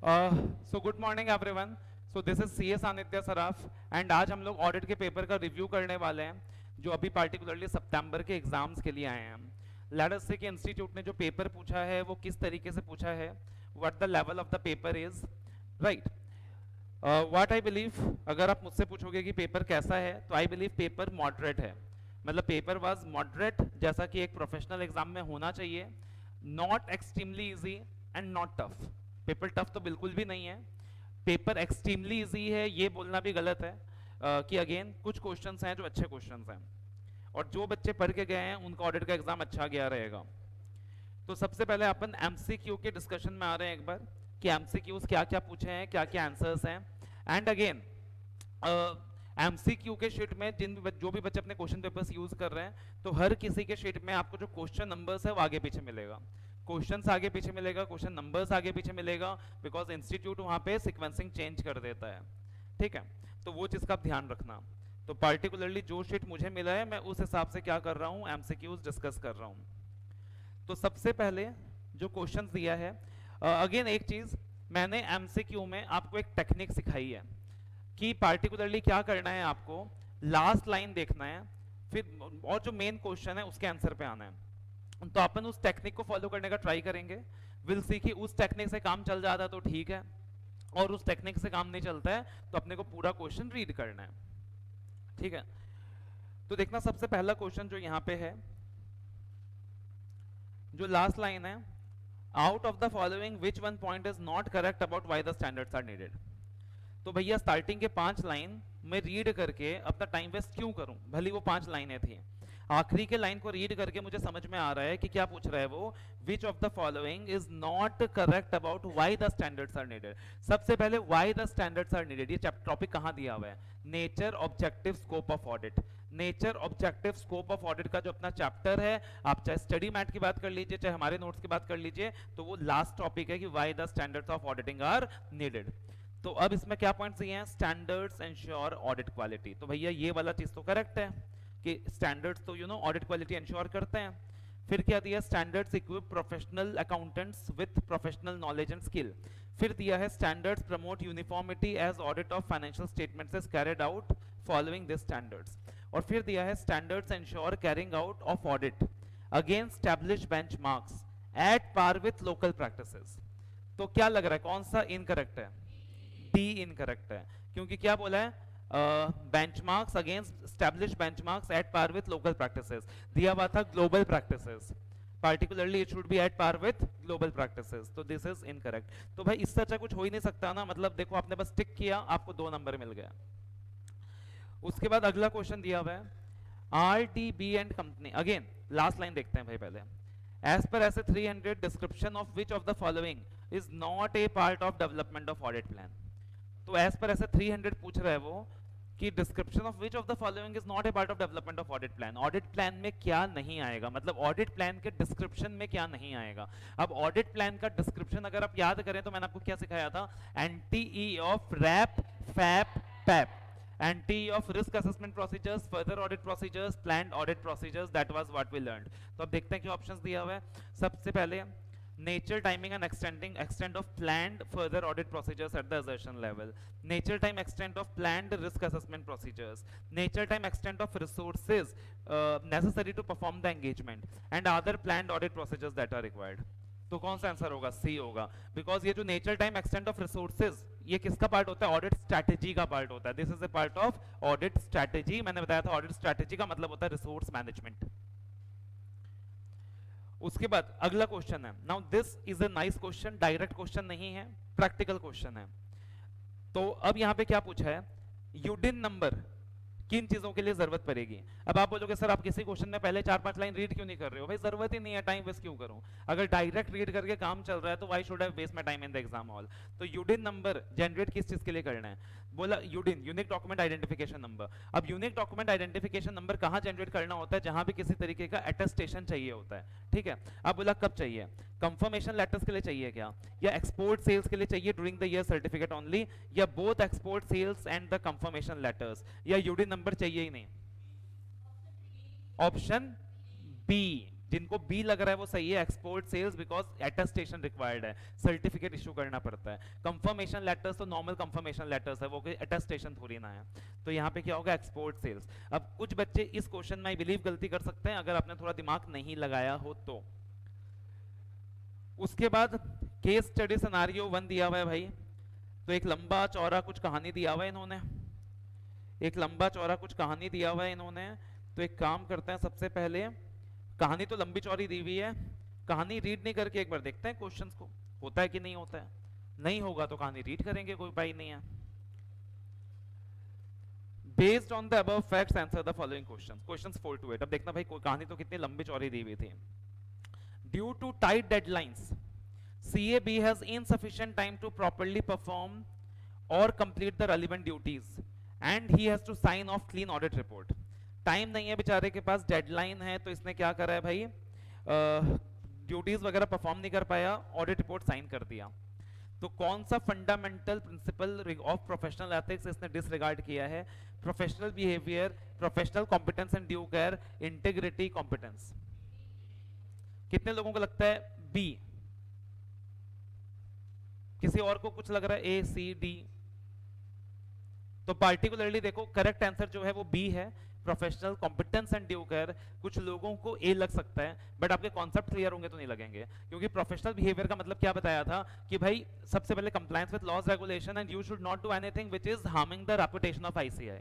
So good morning everyone. So this is C S Anitya Saraf and आज हम लोग audit के पेपर का रिव्यू करने वाले हैं जो अभी पार्टिकुलरली सितंबर के एग्जाम्स के लिए आए हैं। लेट अस से कि इंस्टीट्यूट ने जो पेपर पूछा है वो किस तरीके से पूछा है, what the level of the paper is, right. What I believe, अगर आप मुझसे पूछोगे कि पेपर कैसा है तो आई बिलीव पेपर मॉडरेट है। मतलब पेपर वाज मॉडरेट, जैसा कि एक प्रोफेशनल एग्जाम में होना चाहिए। Not extremely easy and not tough. Paper tough तो बिल्कुल भी नहीं है, पेपर एक्सट्रीमली इजी है ये बोलना भी गलत है। कि अगेन कुछ क्वेश्चंस हैं जो अच्छे क्वेश्चंस हैं और जो बच्चे पढ़ के गए हैं उनका ऑडिट का एग्जाम अच्छा गया रहेगा। तो सबसे पहले अपन एमसीक्यू के डिस्कशन में आ रहे हैं एक बार कि एमसीक्यूज क्या क्या पूछे हैं, क्या क्या आंसर्स हैं। एंड अगेन एमसीक्यू के शीट में जो भी बच्चे अपने क्वेश्चन पेपर्स यूज कर रहे हैं तो हर किसी के शीट में आपको जो क्वेश्चन नंबर्स है वो आगे पीछे मिलेगा, क्वेश्चंस आगे पीछे मिलेगा, क्वेश्चन नंबर्स आगे पीछे मिलेगा, बिकॉज इंस्टीट्यूट वहां पे सीक्वेंसिंग चेंज कर देता है। ठीक है, तो वो चीज का आप ध्यान रखना। तो पार्टिकुलरली जो शीट मुझे मिला है मैं उस हिसाब से क्या कर रहा हूँ, एमसीक्यूज डिस्कस कर रहा हूँ। तो सबसे पहले जो क्वेश्चन दिया है, अगेन एक चीज मैंने एमसीक्यू में आपको एक टेक्निक सिखाई है कि पार्टिकुलरली क्या करना है, आपको लास्ट लाइन देखना है फिर और जो मेन क्वेश्चन है उसके आंसर पे आना है। तो अपन उस टेक्निक को फॉलो करने का ट्राई करेंगे। विल सी कि उस टेक्निक से काम चल जाता है तो ठीक है, और उस टेक्निक से काम नहीं चलता है तो अपने को पूरा क्वेश्चन रीड करना है। ठीक है, तो देखना सबसे पहला क्वेश्चन जो यहाँ पे है, जो लास्ट लाइन है, out of the following which one point is not correct about why the standards are needed. तो भैया स्टार्टिंग के 5 लाइन में रीड करके अपना टाइम वेस्ट क्यों करूं, भली वो 5 लाइनें थी। आखिरी के लाइन को रीड करके मुझे समझ में आ रहा है कि क्या पूछ रहा है वो, which of the following is not correct about why the standards are needed. सबसे पहले why the standards are needed, ये टॉपिक कहां दिया हुआ है, nature objective scope of audit. Nature objective scope of audit का जो अपना चैप्टर है, आप चाहे स्टडी मैट की बात कर लीजिए चाहे हमारे नोट्स की बात कर लीजिए, तो वो लास्ट टॉपिक है कि why the standards of auditing are needed. तो अब इसमें क्या पॉइंट्स दिए हैं, स्टैंडर्ड्स एंश्योर ऑडिट क्वालिटी। तो भैया ये वाला चीज तो करेक्ट है कि स्टैंडर्ड्स तो ऑडिट क्वालिटी एंश्योर करते हैं। फिर क्या दिया, standards equip professional accountants with professional knowledge and skill. फिर दिया है standards promote uniformity as audit of financial statements is carried out following this standards. और फिर दिया है standards ensure carrying out of audit against established benchmarks at par with local practices. तो क्या लग रहा है कौन सा इनकरेक्ट है, डी इनकरेक्ट है, क्योंकि क्या बोला है, benchmarks against established benchmarks at par with local practices, दिया हुआ था global practices, particularly it should be at par with global practices, तो दिस इज इनकरेक्ट। तो भाई इससे अच्छा कुछ हो ही नहीं सकता ना, मतलब देखो आपने बस टिक किया आपको 2 नंबर मिल गया। उसके बाद अगला क्वेश्चन दिया हुआ है, R D B and company, again last line देखते हैं भाई पहले, as per SA 300 description of which of the following is not a part of development of audit plan. तो एज पर ऐसे 300 पूछ रहा है वो कि description of which of the following is not a part of development of audit plan. Audit plan में क्या नहीं आएगा, मतलब ऑडिट प्लान के डिस्क्रिप्शन में क्या नहीं आएगा। अब ऑडिट प्लान का डिस्क्रिप्शन अगर आप याद करें तो मैंने आपको क्या सिखाया था, एंटी ऑफ रैप फैप पैप, anti of risk assessment procedures, further audit procedures, planned audit procedures, that was what we learned। तो अब देखते हैं क्या ऑप्शंस दिया हुआ है। सबसे पहले nature timing and extent of planned further audit procedures at the assertion level, nature time extent of planned risk assessment procedures, nature time extent of resources necessary to perform the engagement and other planned audit procedures that are required। तो कौन सा answer होगा, सी होगा, because ये जो nature time extent of resources ये किसका part होता है, ऑडिट स्ट्रैटेजी का पार्ट होता है। This is a part of audit strategy, मैंने बताया था ऑडिट स्ट्रैटेजी का मतलब होता है रिसोर्स मैनेजमेंट। उसके बाद अगला क्वेश्चन है, now this is a nice question, direct question नहीं है, प्रैक्टिकल क्वेश्चन है। तो अब यहां पे क्या पूछा है, यूडिन नंबर किन चीजों के लिए जरूरत पड़ेगी। अब आप बोलोगे सर आप किसी क्वेश्चन में पहले 4-5 लाइन रीड क्यों नहीं कर रहे हो, भाई जरूरत ही नहीं है, टाइम वेस्ट क्यों करूं। अगर डायरेक्ट रीड करके काम चल रहा है तो why should I waste my time in the exam hall. तो यूडिन नंबर जनरेट किस चीज के लिए करना है, बोला UDIN unique document identification number. अब यूनिक डॉक्यूमेंट आइडेंटिफिकेशन नंबर कहां जनरेट करना होता है, जहां भी किसी तरीके का अटेस्टेशन चाहिए होता है। ठीक है, अब बोला कब चाहिए, कंफर्मेशन लेटर्स के लिए चाहिए क्या, या एक्सपोर्ट सेल्स के लिए चाहिए during the year certificate only, या both export sales and the confirmation letters, या यूडिन नंबर चाहिए ही नहीं। ऑप्शन बी, जिनको बी लग रहा है वो सही है, export sales because attestation required है, सर्टिफिकेट इशू करना पड़ता है। कंफर्मेशन लेटर्स तो नॉर्मल कंफर्मेशन लेटर्स है, वो कोई अटेस्टेशन थोड़ी ना है। तो यहाँ पे क्या होगा, एक्सपोर्ट सेल्स। अब कुछ बच्चे इस क्वेश्चन में आई बिलीव गलती कर सकते हैं अगर आपने थोड़ा दिमाग नहीं लगाया हो तो। उसके बाद केस स्टडी सिनेरियो 1 दिया हुआ है भाई, तो एक लंबा चौड़ा कुछ कहानी दिया हुआ है इन्होंने, एक लंबा चौड़ा कुछ कहानी दिया हुआ है इन्होंने। तो एक काम करते हैं, सबसे पहले कहानी तो लंबी चौड़ी दी हुई है, कहानी रीड नहीं करके एक बार देखते हैं क्वेश्चंस को होता है कि नहीं होता है। नहीं होगा तो कहानी रीड करेंगे, कोई उपाय नहीं है। Based on the above facts answer the following questions, questions 4 to 8। अब देखना भाई कोई कहानी तो कितनी लंबी चौड़ी दी हुई थी। Due to tight deadlines CAB has insufficient time to properly perform or complete the relevant duties and he has to sign off clean audit report। Time नहीं है बेचारे के पास, डेडलाइन है, तो इसने क्या करा है भाई, ड्यूटीज वगैरह परफॉर्म नहीं कर पाया, ऑडिट रिपोर्ट साइन कर दिया। तो कौन सा fundamental principle of professional ethics इसने डिसरिगार्ड किया है, professional behaviour, professional competence and due care, integrity, competence. कितने लोगों को लगता है बी, किसी और को कुछ लग रहा है ए सी डी? तो पार्टिकुलरली देखो करेक्ट आंसर जो है वो बी है, professional competence and due care. कुछ लोगों को ए लग सकता है, बट आपके कॉन्सेप्ट क्लियर होंगे तो नहीं लगेंगे, क्योंकि प्रोफेशनल बिहेवियर का मतलब क्या बताया था कि भाई सबसे पहले compliance with laws regulation and you should not do anything which is harming the reputation of ICAI।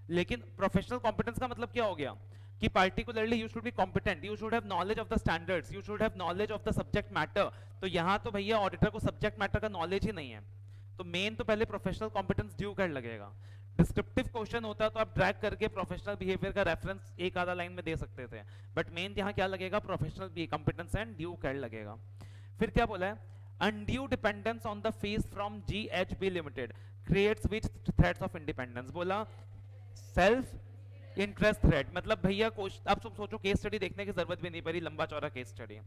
लेकिन प्रोफेशनल कॉम्पिटेंस का मतलब क्या हो गया कि particularly you should be competent, you should have knowledge of the standards, you should have knowledge of the subject matter. तो यहाँ तो भैया ऑडिटर को सब्जेक्ट मैटर का नॉलेज ही नहीं है, तो मेन तो पहले प्रोफेशनल कॉम्पिटेंस ड्यू केयर लगेगा। डिस्क्रिप्टिव क्वेश्चन होता तो आप ड्रैग करके प्रोफेशनल बिहेवियर का रेफरेंस एक आधा लाइन में दे सकते थे, बट मेन यहाँ क्या लगेगा, professional competence and due care लगेगा। फिर क्या बोला है, undue dependence on the fees from GHB limited creates which threats of independence. बोला सेल्फ इंटरेस्ट थ्रेट, मतलब भैया अब सब सोचो, केस स्टडी देखने की जरूरत भी नहीं पड़ी, लंबा चौड़ा केस स्टडी,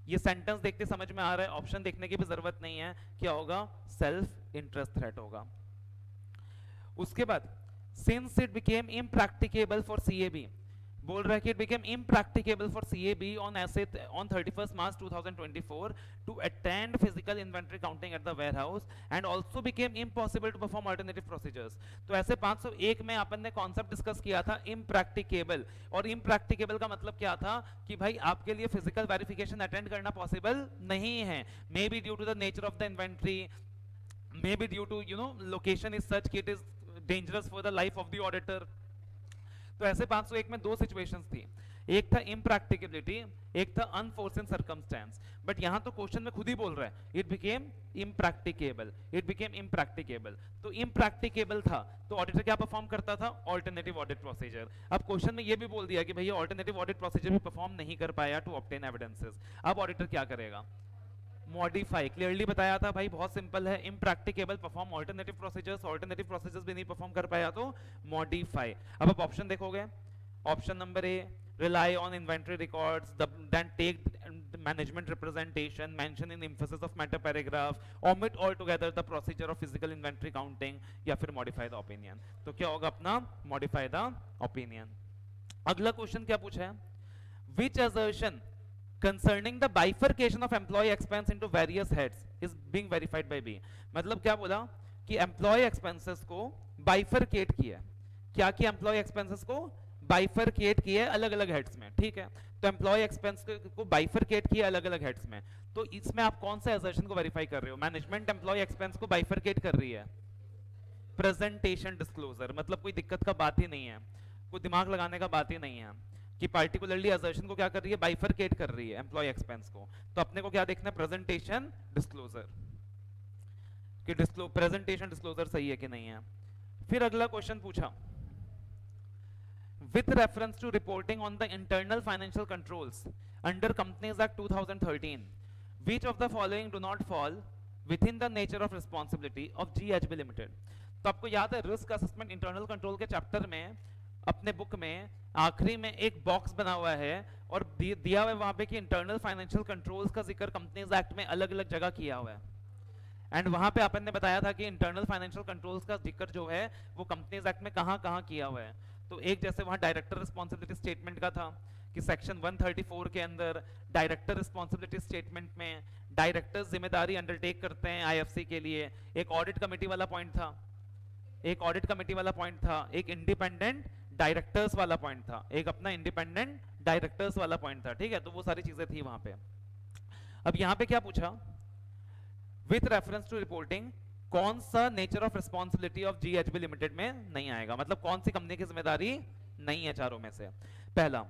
ये सेंटेंस देखते समझ में आ रहा है, ऑप्शन देखने की भी जरूरत नहीं है, क्या होगा, सेल्फ इंटरेस्ट थ्रेट होगा। उसके बाद since it became impracticable for CAB, बोल रहा है कि it became impracticable for CAB on 31st March 2024 to attend physical inventory counting at the warehouse and also became impossible to perform alternative procedures. तो SA 501 में अपन ने concept discuss किया था impracticable, और इम्प्रैक्टिकेबल का मतलब क्या था कि भाई आपके लिए फिजिकल वेरिफिकेशन अटेंड करना पॉसिबल नहीं है, may be due to the nature of the inventory, may be due to location is such कि it is dangerous for the life of the auditor. तो ऐसे 501 में दो सिचुएशंस थी, एक था इम्प्रैक्टिकेबिलिटी, एक था अनफोर्सिन सर्कमस्टेंस। बट यहां तो क्वेश्चन में खुद ही बोल रहा है it became impracticable, it became impracticable. तो इम्प्रैक्टिकेबल था तो ऑडिटर क्या परफॉर्म करता था, ऑल्टरनेटिव ऑडिट प्रोसीजर। अब क्वेश्चन में ये भी बोल दिया कि भैया ऑल्टरनेटिव ऑडिट प्रोसीजर भी परफॉर्म नहीं कर पाया टू ऑब्टेन एविडेंसेस। अब ऑडिटर क्या करेगा, मॉडिफाई। क्लियरली बताया था भाई, बहुत सिंपल है, impracticable perform alternative procedures, alternative procedures भी नहीं परफॉर्म कर पाया तो मॉडिफाई। अब आप ऑप्शन देखोगे, option number A rely on inventory records, then take management representation, mention in emphasis of matter paragraph, omit altogether the procedure of physical inventory counting, या फिर modify the opinion। तो क्या होगा अपना, modify the opinion। अगला question क्या पूछा है, which assertion concerning the bifurcation of employee expense into various heads is being verified by B। मतलब क्या बोला कि employee expenses को bifurcate किया, क्या किया, employee expenses को bifurcate किया अलग अलग हेड्स में, ठीक है। तो एम्प्लॉय एक्सपेंस को bifurcate किया अलग अलग हेड्स में, तो इसमें आप कौन सा assertion को वेरीफाई कर रहे हो, मैनेजमेंट एम्प्लॉय एक्सपेंस को bifurcate कर रही है, प्रेजेंटेशन डिस्क्लोजर, मतलब कोई दिक्कत का बात ही नहीं है, कोई दिमाग लगाने का बात ही नहीं है कि पार्टिकुलरली assertion को क्या कर रही है, bifurcate कर रही है एम्प्लॉय एक्सपेंस को। तो अपने को क्या देखना है, प्रेजेंटेशन डिस्क्लोजर, कि प्रेजेंटेशन डिस्क्लोजर सही है कि नहीं है। फिर अगला क्वेश्चन पूछा, with reference to reporting on the internal financial controls under Companies Act 2013, which of the following do not fall within the nature of responsibility of GHB Limited। तो आपको याद है रिस्क असेसमेंट इंटरनल कंट्रोल के chapter में अपने book में आखिरी में एक बॉक्स बना हुआ है और दिया हुआ है वहां पे कि इंटरनल फाइनेंशियल कंट्रोल्स का जिक्र कंपनीज एक्ट में अलग अलग जगह किया हुआ है, एंड वहां पे अपन ने बताया था कि इंटरनल फाइनेंशियल कंट्रोल्स का जिक्र जो है वो कंपनीज एक्ट में कहां कहां किया हुआ है। तो एक जैसे वहां डायरेक्टर रिस्पॉन्सिबिलिटी स्टेटमेंट का था कि सेक्शन 134 के अंदर डायरेक्टर रिस्पॉन्सिबिलिटी स्टेटमेंट में डायरेक्टर्स जिम्मेदारी अंडरटेक करते हैं आईएफसी के लिए, एक ऑडिट कमेटी वाला पॉइंट था, एक ऑडिट कमेटी वाला पॉइंट था, एक इंडिपेंडेंट डायरेक्टर्स वाला पॉइंट था, एक अपना इंडिपेंडेंट डायरेक्टर्स वाला पॉइंट था, ठीक है। तो वो सारी चीजें थी वहां पे। अब यहां पे क्या पूछा, विथ रेफरेंस टू रिपोर्टिंग कौन सा nature of responsibility of GHB limited में नहीं आएगा, मतलब कौन सी कंपनी की जिम्मेदारी नहीं है चारों में से। पहला,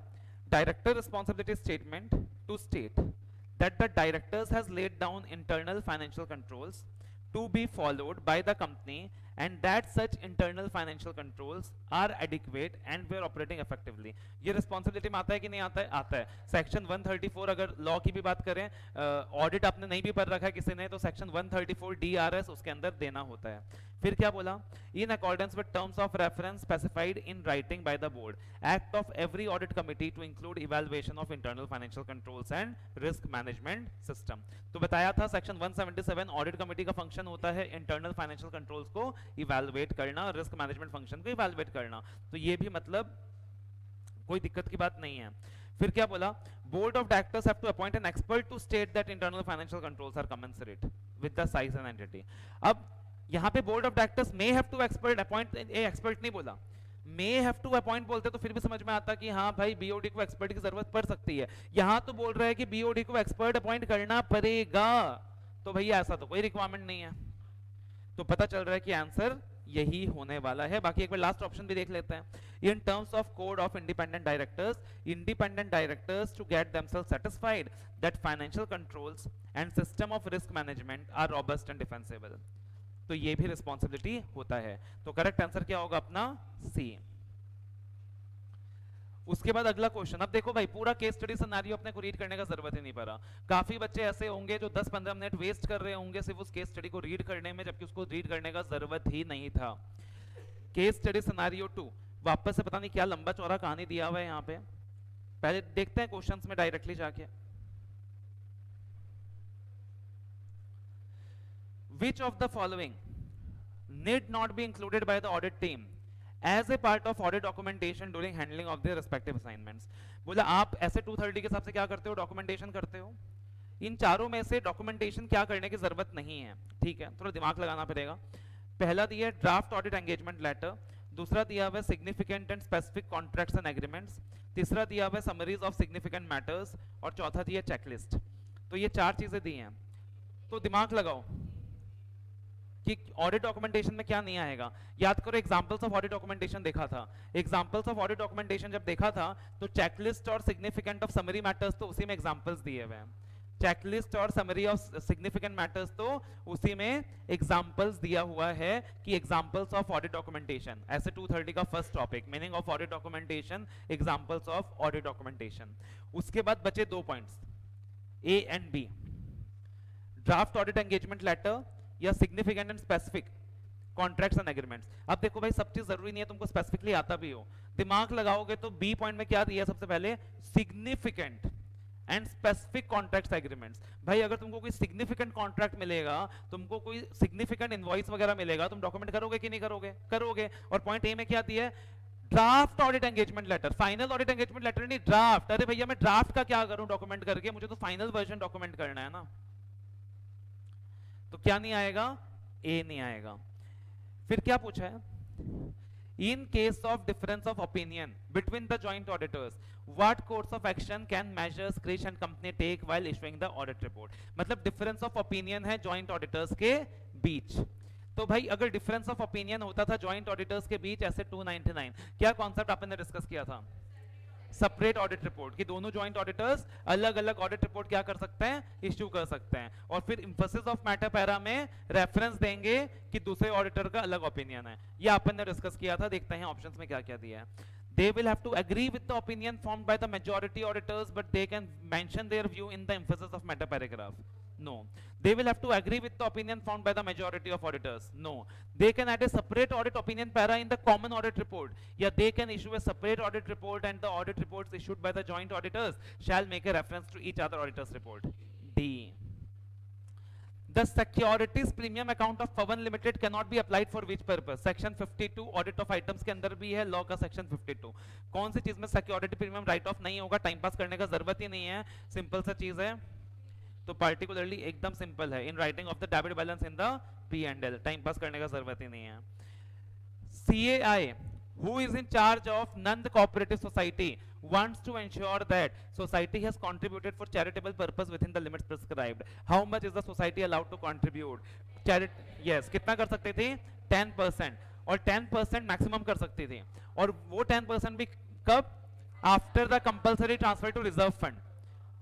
director responsibility statement to state that the directors has laid down internal financial controls to be followed by the company and that such internal financial controls are adequate and were operating effectively। ये responsibility में आता है कि नहीं आता है? आता है। सेक्शन 134 अगर लॉ की भी बात करें, ऑडिट आपने नहीं भी पढ़ रखा है किसी ने, तो सेक्शन 134 DRS उसके अंदर देना होता है। फिर क्या बोला, in accordance with terms of reference specified in writing by the board act of every audit committee to include evaluation of internal financial controls and risk management system. तो बताया था सेक्शन 177 ऑडिट कमेटी का function होता है internal financial controls को evaluate करना, risk management function को evaluate करना। तो ये भी मतलब कोई दिक्कत की बात नहीं है। फिर क्या बोला, board of directors have to appoint an expert to state that internal financial controls are commensurate with the size and entity. अब यहाँ पे board of directors may have to expert appoint, expert नहीं बोला, मे हैव टू अपॉइंट बोलते तो फिर भी समझ में आता कि हाँ भाई बीओडी को एक्सपर्ट की जरूरत पड़ सकती है। यहाँ तो बोल रहा है कि बीओडी को एक्सपर्ट अपॉइंट करना पड़ेगा, तो भैया ऐसा तो कोई रिक्वायरमेंट नहीं है। तो पता चल रहा है कि आंसर यही होने वाला है। बाकी एक बार लास्ट ऑप्शन भी देख लेते हैं। In terms of code of independent directors to get themselves satisfied that financial controls and system of risk management are robust and defensible. तो ये भी रिस्पॉन्सिबिलिटी होता है। तो करेक्ट आंसर क्या होगा अपना सी। उसके बाद अगला क्वेश्चन, अब देखो भाई पूरा केस स्टडी सिनेरियो अपने को रीड करने का जरूरत ही नहीं पड़ा। काफी बच्चे ऐसे होंगे जो 10-15 मिनट वेस्ट कर रहे होंगे सिर्फ उस केस स्टडी को रीड करने में, जबकि उसको रीड करने का जरूरत ही नहीं था। केस स्टडी सिनेरियो 2 वापस से पता नहीं क्या लंबा चौड़ा कहानी दिया हुआ है यहाँ पे। पहले देखते हैं क्वेश्चंस में डायरेक्टली जाके। Which of the following need not be included by the audit team as a part of audit documentation during handling of their respective assignments? बोला आप ऐसे 230 के हिसाब से क्या करते हो, डॉक्यूमेंटेशन करते हो। इन चारों में से डॉक्यूमेंटेशन क्या करने की जरूरत नहीं है, ठीक है, थोड़ा दिमाग लगाना पड़ेगा। पहला दिया है ड्राफ्ट ऑडिट एंगेजमेंट लेटर, दूसरा दिया हुआ है significant and specific contracts and agreements, तीसरा दिया हुआ है समरीज ऑफ सिग्निफिकेंट मैटर्स और चौथा दिया चेकलिस्ट। तो ये चार चीजें दी हैं। तो दिमाग लगाओ कि ऑडिट डॉक्यूमेंटेशन में क्या नहीं आएगा। याद करो एग्जांपल्स ऑफ ऑडिट डॉक्यूमेंटेशन देखा था। एग्जांपल्स ऑफ ऑडिट डॉक्यूमेंटेशन जब देखा था तो चेकलिस्ट और सिग्निफिकेंट ऑफ समरी मैटर्स तो उसी में एग्जांपल्स दिए हुए हैं। चेकलिस्ट और समरी ऑफ सिग्निफिकेंट मैटर्स तो उसी में एग्जांपल्स दिया हुआ है कि examples of audit documentation, SA 230 का first topic meaning of audit documentation, examples of audit documentation. उसके बाद बचे दो points A and B, draft audit engagement letter या significant and specific contracts and agreements. अब देखो भाई सब चीज जरूरी नहीं है तुमको स्पेसिफिकली आता भी हो, दिमाग लगाओगे तो बी पॉइंट में क्या दिया सबसे पहले, significant and specific contracts agreements. भाई अगर तुमको कोई सिग्निफिकेंट कॉन्ट्रैक्ट मिलेगा, तुमको कोई सिग्निफिकेंट इनवॉइस वगैरह मिलेगा, तुम डॉक्यूमेंट करोगे कि नहीं करोगे, करोगे। और पॉइंट ए में क्या दिया है, draft audit engagement letter, final audit engagement letter नहीं ड्राफ्ट। अरे भैया मैं ड्राफ्ट का क्या करूं डॉक्यूमेंट करके, मुझे तो फाइनल वर्जन डॉक्यूमेंट करना है ना। तो क्या नहीं आएगा, ए नहीं आएगा। फिर क्या पूछा है, in case of difference of opinion between the joint auditors what course of action can messrs Krish and company take while issuing the audit report. मतलब डिफरेंस ऑफ ओपिनियन है जॉइंट ऑडिटर्स के बीच। तो भाई अगर डिफरेंस ऑफ ओपिनियन होता था joint auditors के बीच ऐसे 299, क्या कॉन्सेप्ट आपने डिस्कस किया था, सेपरेट ऑडिट रिपोर्ट, कि दोनों जॉइंट ऑडिटर्स अलग अलग ऑडिट रिपोर्ट क्या कर सकते हैं, इश्यू कर सकते हैं। और फिर एम्फेसिस ऑफ मैटर पैरा में रेफरेंस देंगे कि दूसरे ऑडिटर का अलग ओपिनियन है। ये अपन ने डिस्कस किया था। देखते हैं ऑप्शंस में क्या क्या दिया है। They will have to agree with the opinion formed by the majority auditors, but they can mention their view in the emphasis of meta paragraph. No. They will have to agree with the opinion formed by the majority of auditors. No. They can add a separate audit opinion para in the common audit report. Yeah, they can issue a separate audit report, and the audit reports issued by the joint auditors shall make a reference to each other auditor's report. D. The securities premium account of Pawan Limited cannot be applied for which purpose? Section 52 audit of items के अंदर भी है law का section 52। कौन सी चीज में security premium right of नहीं होगा? टाइम पास करने का जरूरत ही नहीं है, सिंपल सा चीज है। तो पार्टिकुलरली एकदम सिंपल है, in writing of the debit balance in the P&L, time pass करने का जरूरत ही नहीं है। CAI, who is in charge of Nand Cooperative Society, wants to ensure that society has contributed for charitable purpose within the limits prescribed. How much is the society allowed to contribute? Yes, कितना कर सकते थे? 10%, और 10% maximum कर सकती थी, और वो 10% भी कब? After the compulsory transfer to reserve fund.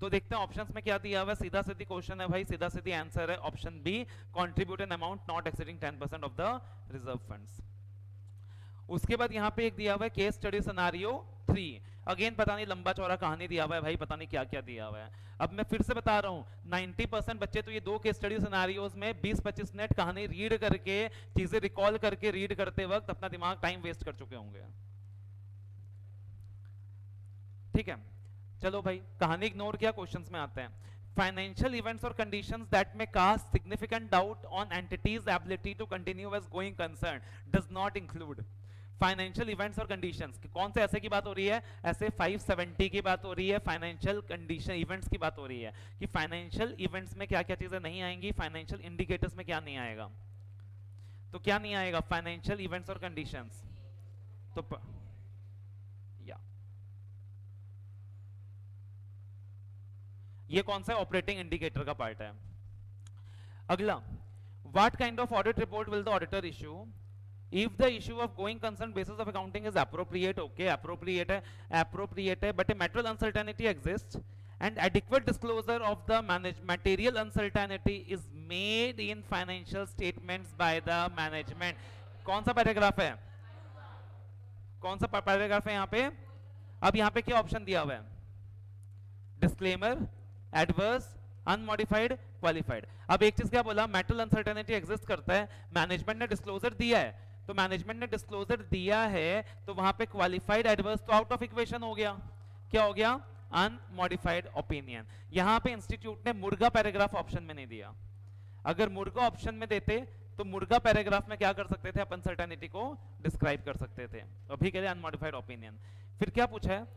तो देखते हैं ऑप्शंस में क्या दिया हुआ है। सीधा सीधी क्वेश्चन है भाई, सीधा सीधी आंसर है option B, contribute an amount not exceeding 10% of the reserve funds. उसके बाद यहाँ पे एक दिया हुआ है केस स्टडी सिनेरियो 3। अगेन पता नहीं लंबा चौड़ा कहानी दिया हुआ है भाई, पता नहीं क्या क्या दिया हुआ है। अब मैं फिर से बता रहा हूँ, 90% बच्चे तो ये दो केस स्टडी सिनेरियोज में 20-25 मिनट कहानी रीड करके, चीजें रिकॉल करके रीड करते वक्त अपना दिमाग टाइम वेस्ट कर चुके होंगे। ठीक है, चलो भाई कहानी इग्नोर किया, क्वेश्चंस में आते हैं। Financial events or conditions that may cast significant doubt on entities' ability to continue as going concern does not include। Financial events और कंडीशंस, कौन से ऐसे की बात हो रही है? ऐसे 570 की बात हो रही है, फाइनेंशियल कंडीशन इवेंट्स की बात हो रही है कि फाइनेंशियल इवेंट्स में क्या क्या चीजें नहीं आएंगी, फाइनेंशियल इंडिकेटर्स में क्या नहीं आएगा। तो क्या नहीं आएगा? फाइनेंशियल इवेंट्स और कंडीशंस। तो या ये कौन सा ऑपरेटिंग इंडिकेटर का पार्ट है। अगला, what kind of audit report will the auditor issue if the issue of going concern basis of accounting is appropriate? Okay, appropriate है, but a material uncertainty exists and adequate disclosure of the material uncertainty is made in financial statements by the management। कौन सा paragraph है? कौन सा paragraph है यहाँ पे? अब यहाँ पे क्या ऑप्शन दिया हुआ है? Disclaimer, adverse, unmodified, qualified. अब एक चीज क्या बोला? मेटल अनसर्टेनिटी एग्जिस्ट करता है, मैनेजमेंट ने डिस्क्लोजर दिया है, तो मैनेजमेंट ने डिस्क्लोजर दिया है तो वहां पे क्वालिफाइड, एडवर्स तो आउट ऑफ इक्वेशन हो गया। क्या हो गया? Unmodified opinion. यहां पे इंस्टीट्यूट ने मुर्गा पैराग्राफ ऑप्शन में नहीं दिया। अगर मुर्गा ऑप्शन में देते तो मुर्गा पैराग्राफ में क्या कर सकते थे? अपन अनसर्टेनिटी को डिस्क्राइब कर सकते थे। अभी के लिए अनमॉडिफाइड ओपिनियन। फिर क्या पूछा है?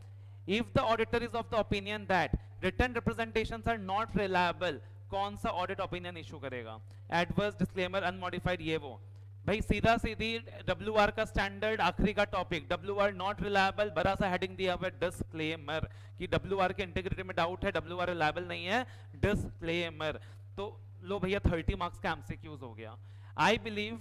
If the auditor is of the opinion that written representations are not reliable, कौन सा ऑडिट ओपिनियन इशू करेगा? एडवर्स, डिस्क्लेमर, अनमॉडिफाइड, ये वो। भाई सीधा सीधी WR का स्टैंडर्ड, आखिरी का टॉपिक, WR नॉट रिलायबल, बड़ा सा हेडिंग दिया हुआ है डिस्क्लेमर कि WR के इंटीग्रिटी में डाउट है, WR रिलायबल नहीं है, डिस्क्लेमर। तो लो भैया 30 मार्क्स का एमसीक्यूज हो गया। आई बिलीव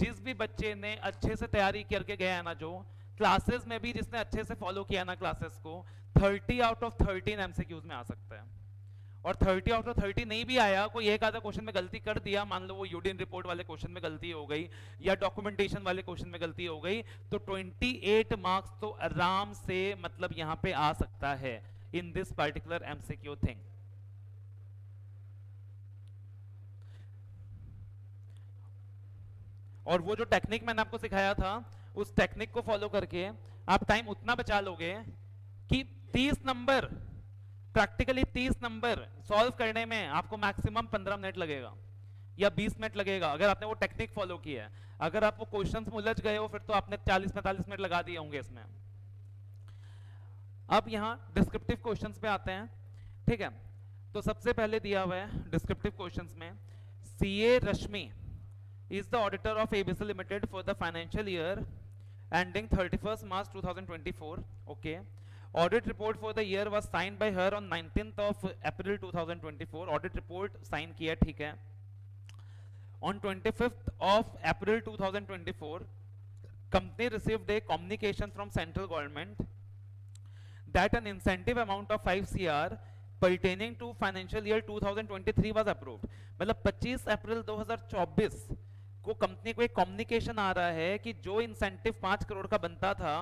जिस भी बच्चे ने अच्छे से तैयारी करके गया है ना, जो क्लासेस में भी जिसने अच्छे से फॉलो किया ना क्लासेस को, 30 आउट ऑफ 13 एमसीक्यूज में आ सकता है। और 30 आउट ऑफ 30 नहीं भी आया, कोई एक आधा क्वेश्चन में गलती कर दिया, मान लो वो यूडीएन रिपोर्ट वाले क्वेश्चन में गलती हो गई या डॉक्यूमेंटेशन वाले क्वेश्चन में गलती हो गई, तो 28 मार्क्स तो आराम से मतलब यहां पे आ सकता है in this particular MCQ thing. और वो जो टेक्निक मैंने आपको सिखाया था, उस टेक्निक को फॉलो करके आप टाइम उतना बचा लोगे कि 30 नंबर, प्रैक्टिकली 30 नंबर सॉल्व करने में आपको मैक्सिमम 15 मिनट लगेगा या 20 मिनट लगेगा, अगर आपने वो टेक्निक फॉलो किया है। अगर आप वो क्वेश्चंस में उलझ गए हो फिर तो आपने 40-45 मिनट लगा दिए होंगे इसमें। अब यहाँ डिस्क्रिप्टिव क्वेश्चंस पे आते हैं, ठीक है। तो सबसे पहले दिया हुआ है डिस्क्रिप्टिव क्वेश्चंस में, CA Rashmi is the auditor of ABC Limited for the financial year ending 31st March 2024. Okay. Audit report for the year was signed by her on 19th of April 2024. Audit report sign किया, ठीक है। On 25th of April 2024, company received a communication from central government that an incentive amount of 5 CR pertaining to financial year 2023 was approved. मतलब 25 अप्रैल 2024 को company को एक communication आ रहा है कि जो इंसेंटिव 5 करोड़ का बनता था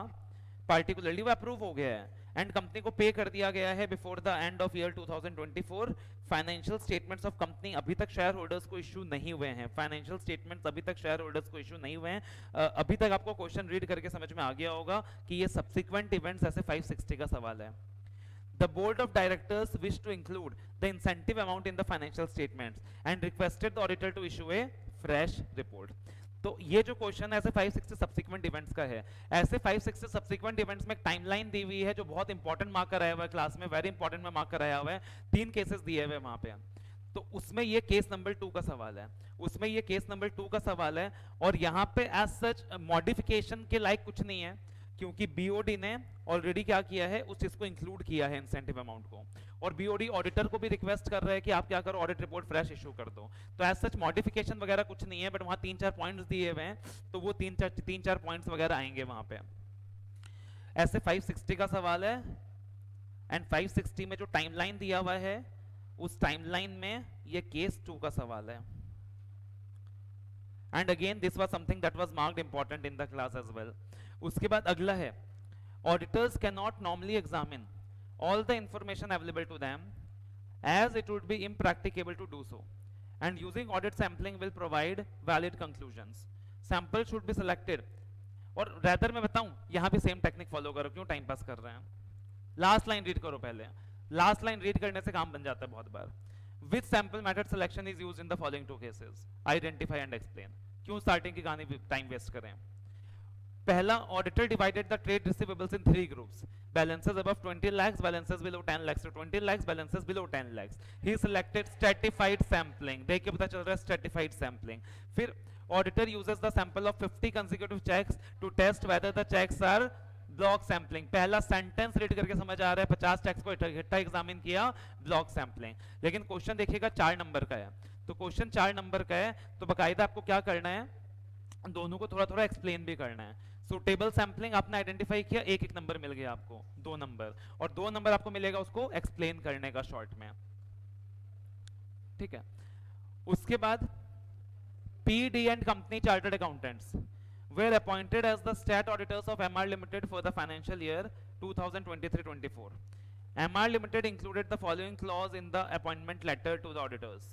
पार्टिकुलरली वो अप्रूव हो गया है एंड कंपनी को पे कर दिया गया है before the end of year 2024। Financial statements of company अभी तक शेयर होल्डर्स को इशू नहीं हुए हैं, फाइनेंशियल स्टेटमेंट्स अभी तक शेयर होल्डर्स को इशू नहीं हुए हैं। अभी तक आपको क्वेश्चन रीड करके समझ में आ गया होगा कि ये सब्सिक्वेंट इवेंट्स ऐसे 560 का सवाल है। The board of directors wished to include the incentive amount in the financial statements and requested the auditor to issue a fresh report. तो ये जो क्वेश्चन ऐसे 560 सब्सिक्वेंट इवेंट्स का है, ऐसे 560 सब्सिक्वेंट इवेंट्स में टाइमलाइन दी हुई है जो बहुत इंपॉर्टेंट मार्क कराया हुआ है क्लास में, वेरी इंपॉर्टेंट में मार्क कराया हुआ है, 3 केसेस दिए हुए वहां पे। तो उसमें ये केस नंबर 2 का सवाल है, उसमें ये केस नंबर 2 का सवाल है, और यहाँ पे एज सच मॉडिफिकेशन के लायक कुछ नहीं है, क्योंकि बीओडी ने ऑलरेडी क्या किया है, उस चीज को इंक्लूड किया है इंसेंटिव अमाउंट को, और बीओडी ऑडिटर को भी रिक्वेस्ट कर रहा है कि आप क्या करो, ऑडिट रिपोर्ट फ्रेश इशू कर दो। तो एज सच मॉडिफिकेशन वगैरह कुछ नहीं है, बट वहां 3-4 पॉइंट्स दिए हुए हैं, तो वो 3-4 पॉइंट्स वगैरह आएंगे वहां पे। ऐसे 560 का सवाल है, एंड 560 में जो टाइमलाइन दिया हुआ है, उस टाइमलाइन में ये केस 2 का सवाल है। And again this was something that was marked important in the class as well. उसके बाद अगला है, auditors can not normally examine all the information available to them, as it would be impracticable to do so, and using audit sampling will provide valid conclusions. Sample should be selected, और rather मैं बताऊं, यहाँ भी same technique follow करो, क्यों time pass कर रहे हैं। लास्ट लाइन रीड करो पहले, लास्ट लाइन रीड करने से काम बन जाता है बहुत बार। Which sample method selection is used in the following 2 cases? Identify and explain. क्यों स्टार्टिंग की कहानी टाइम वेस्ट करें। पहला, auditor divided the trade receivables in 3 groups, balances above 20 lakhs, balances below 10 lakhs to 20 lakhs, balances below 10 lakhs. He selected stratified sampling, देख के पता चल रहा है stratified sampling. फिर auditor uses the sample of 50 consecutive checks to test whether the checks are block sampling. पहला sentence read करके समझ आ रहा है, 50 चेक्स को इकट्ठा एग्जामिन किया, ब्लॉक सैम्पलिंग। लेकिन क्वेश्चन देखिएगा 4 नंबर का है, तो क्वेश्चन 4 नंबर का है, तो बकायदा आपको क्या करना है, दोनों को थोड़ा थोड़ा एक्सप्लेन भी करना है। सुटेबल सैम्पलिंग आपने आइडेंटिफाई किया, एक नंबर मिल गया आपको, 2 नंबर, और 2 नंबर आपको मिलेगा उसको एक्सप्लेन करने का शॉर्ट में, ठीक है। उसके बाद PD and company chartered accountants were appointed as the stat auditors of MR Limited for the financial year 2023-24. MR Limited included the following clause in the appointment letter to the auditors.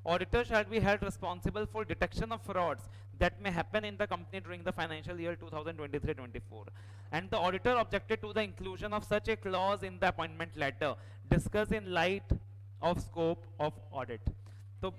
Auditors shall be held responsible for detection of frauds that may happen in the company during the financial year 2023-24. And the auditor objected to the inclusion of such a clause in the appointment letter, discussed in light of scope of audit. So,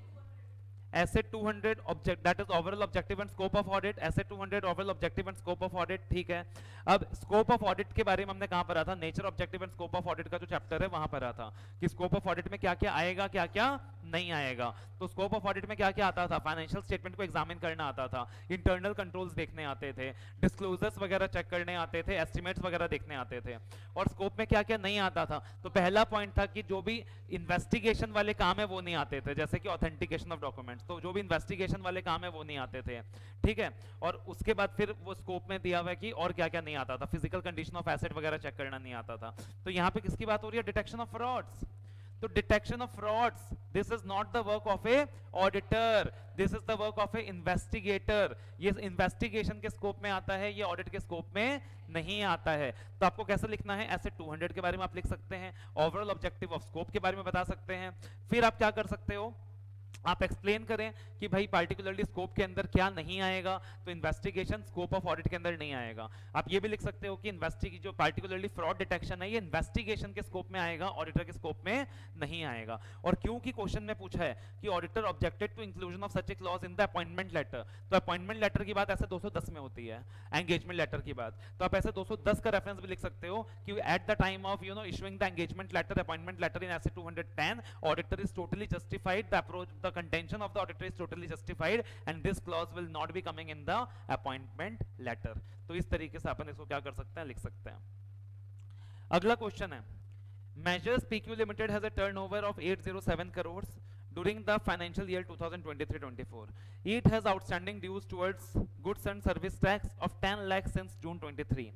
ऐसे 200 object, that is overall objective and scope of audit, ऐसे 200 overall objective and scope of audit, ठीक है। अब scope of audit के बारे में हमने कहां पढ़ा था, nature objective and scope of audit का जो चैप्टर है वहां पढ़ा था कि स्कोप ऑफ ऑडिट में क्या क्या आएगा, क्या क्या नहीं आएगा। तो स्कोप ऑफ ऑडिट में क्या क्या आता था, फाइनेंशियल स्टेटमेंट को एग्जामिन करना आता था, इंटरनल कंट्रोल्स देखने आते थे, डिस्क्लोजर्स वगैरह चेक करने आते थे, एस्टिमेट्स वगैरह देखने आते थे। और स्कोप में क्या क्या नहीं आता था, तो पहला पॉइंट था कि जो भी इन्वेस्टिगेशन वाले काम है वो नहीं आते थे, जैसे कि ऑथेंटिकेशन ऑफ डॉक्यूमेंट्स, तो जो भी इन्वेस्टिगेशन वाले काम है वो नहीं आते थे, ठीक है। और उसके बाद फिर वो स्कोप में दिया हुआ है कि और क्या क्या नहीं आता था, फिजिकल कंडीशन ऑफ एसेट वगैरह चेक करना नहीं आता था। तो यहाँ पे किसकी बात हो रही है, डिटेक्शन ऑफ फ्रॉड्स। तो detection of frauds, this is not the work of a auditor, this is the work of A investigator. ये इन्वेस्टिगेशन के स्कोप में आता है, ये ऑडिट के स्कोप में नहीं आता है। तो आपको कैसे लिखना है, ऐसे 200 के बारे में आप लिख सकते हैं, ओवरऑल ऑब्जेक्टिव ऑफ स्कोप के बारे में बता सकते हैं। फिर आप क्या कर सकते हो, आप एक्सप्लेन करें कि भाई पार्टिकुलरली स्कोप के अंदर क्या नहीं आएगा, तो इन्वेस्टिगेशन स्कोप ऑफ ऑडिट के अंदर नहीं आएगा। आप ये भी लिख सकते हो कि इन्वेस्टिगेशन जो पार्टिकुलरली फ्रॉड डिटेक्शन है ये इन्वेस्टिगेशन के स्कोप में आएगा, ऑडिटर के स्कोप में नहीं आएगा। और क्योंकि क्वेश्चन में पूछा है कि auditor objected to inclusion of such a clause in the appointment letter, तो अपॉइंटमेंट लेटर की बात ऐसे 210 में होती है, एंगेजमेंट लेटर की बात, तो आप ऐसे 210 का रेफरेंस भी लिख सकते हो कि at the time of issuing the engagement letter, appointment letter in SA 210, auditor is totally justified, the approach the contention of the auditor is totally justified and this clause will not be coming in the appointment letter. तो इस तरीके से अपन इसको क्या कर सकते हैं, लिख सकते हैं। अगला क्वेश्चन है, Measures PQ Limited has a turnover of 807 crores during the financial year 2023-24. It has outstanding dues towards goods and service tax of 10 lakhs since June 23.